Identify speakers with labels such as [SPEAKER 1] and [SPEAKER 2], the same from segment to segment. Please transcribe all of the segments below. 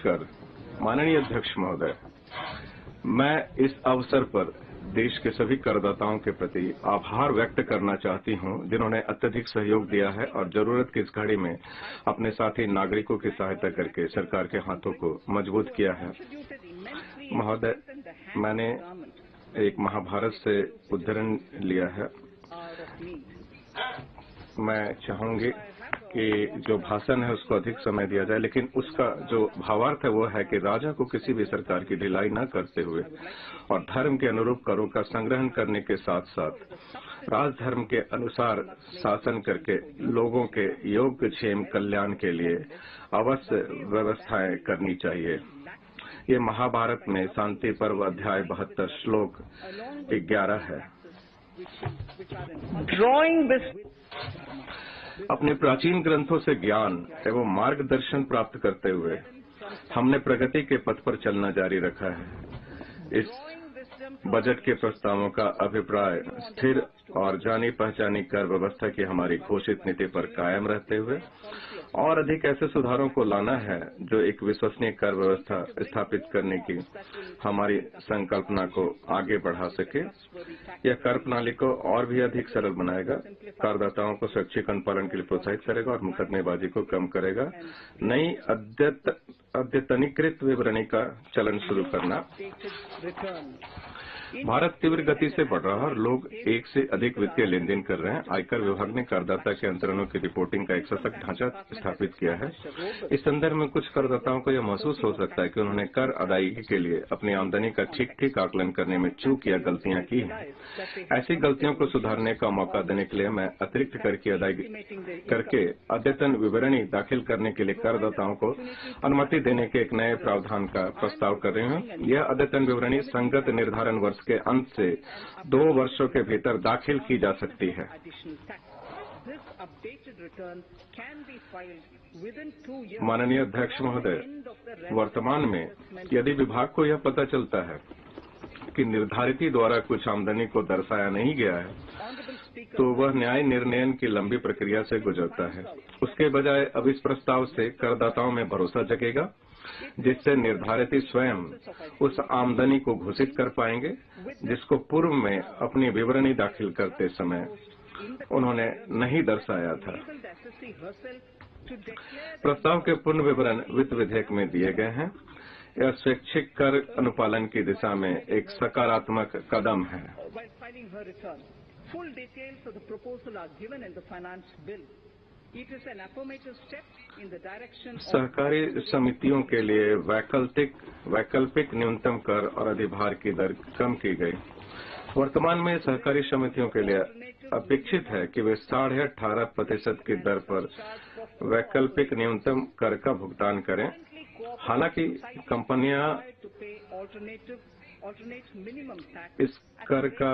[SPEAKER 1] नमस्कार, माननीय अध्यक्ष महोदय। मैं इस अवसर पर देश के सभी करदाताओं के प्रति आभार व्यक्त करना चाहती हूं, जिन्होंने अत्यधिक सहयोग दिया है और जरूरत की इस घड़ी में अपने साथी नागरिकों की सहायता करके सरकार के हाथों को मजबूत किया है। महोदय, मैंने एक महाभारत से उद्धरण लिया है। मैं चाहूंगी कि जो भाषण है उसको अधिक समय दिया जाए, लेकिन उसका जो भावार्थ है वो है कि राजा को किसी भी प्रकार की ढिलाई न करते हुए और धर्म के अनुरूप करों का संग्रहण करने के साथ साथ राजधर्म के अनुसार शासन करके लोगों के योगक्षेम कल्याण के लिए अवश्य व्यवस्थाएं करनी चाहिए। ये महाभारत में शांति पर्व अध्याय 72 श्लोक 11 है। अपने प्राचीन ग्रंथों से ज्ञान एवं मार्गदर्शन प्राप्त करते हुए हमने प्रगति के पथ पर चलना जारी रखा है। इस बजट के प्रस्तावों का अभिप्राय स्थिर और जानी पहचानी कर व्यवस्था की हमारी घोषित नीति पर कायम रहते हुए और अधिक ऐसे सुधारों को लाना है जो एक विश्वसनीय कर व्यवस्था स्थापित करने की हमारी संकल्पना को आगे बढ़ा सके। यह कर प्रणाली को और भी अधिक सरल बनाएगा, करदाताओं को स्वैच्छिक अनुपालन के लिए प्रोत्साहित करेगा और मुकदमेबाजी को कम करेगा। नई अद्यतनीकृत विवरणी का चलन शुरू करना। भारत तीव्र गति से बढ़ रहा है और लोग एक से अधिक वित्तीय लेन देन कर रहे हैं। आयकर विभाग ने करदाता के अंतरणों की रिपोर्टिंग का एक सशक्त ढांचा स्थापित किया है। इस संदर्भ में कुछ करदाताओं को यह महसूस हो सकता है कि उन्होंने कर अदायगी के लिए अपनी आमदनी का ठीक आकलन करने में चूक या गलतियां की हैं। ऐसी गलतियों को सुधारने का मौका देने के लिए मैं अतिरिक्त कर की अदायगी करके अद्यतन विवरणी दाखिल करने के लिए करदाताओं को अनुमति देने के एक नए प्रावधान का प्रस्ताव कर रही हूं। यह अद्यतन विवरणी संगत निर्धारण वर्ष के अंत से 2 वर्षों के भीतर दाखिल की जा सकती है। माननीय अध्यक्ष महोदय, वर्तमान में यदि विभाग को यह पता चलता है कि निर्धारिती द्वारा कुछ आमदनी को दर्शाया नहीं गया है, तो वह न्याय निर्णयन की लंबी प्रक्रिया से गुजरता है। उसके बजाय अब इस प्रस्ताव से करदाताओं में भरोसा जगेगा, जिससे निर्धारिती स्वयं उस आमदनी को घोषित कर पाएंगे जिसको पूर्व में अपनी विवरणी दाखिल करते समय उन्होंने नहीं दर्शाया था। प्रस्ताव के पूर्ण विवरण वित्त विधेयक में दिए गए हैं। यह स्वैच्छिक कर अनुपालन की दिशा में एक सकारात्मक कदम है। सहकारी समितियों के लिए वैकल्पिक न्यूनतम कर और अधिभार की दर कम की गई। वर्तमान में सहकारी समितियों के लिए अपेक्षित है कि वे 18.5% की दर पर वैकल्पिक न्यूनतम कर का भुगतान करें। हालांकि कंपनियां इस कर का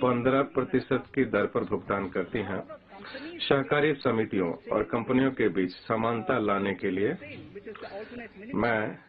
[SPEAKER 1] 15% की दर पर भुगतान करती हैं। सहकारी समितियों और कंपनियों के बीच समानता लाने के लिए मैं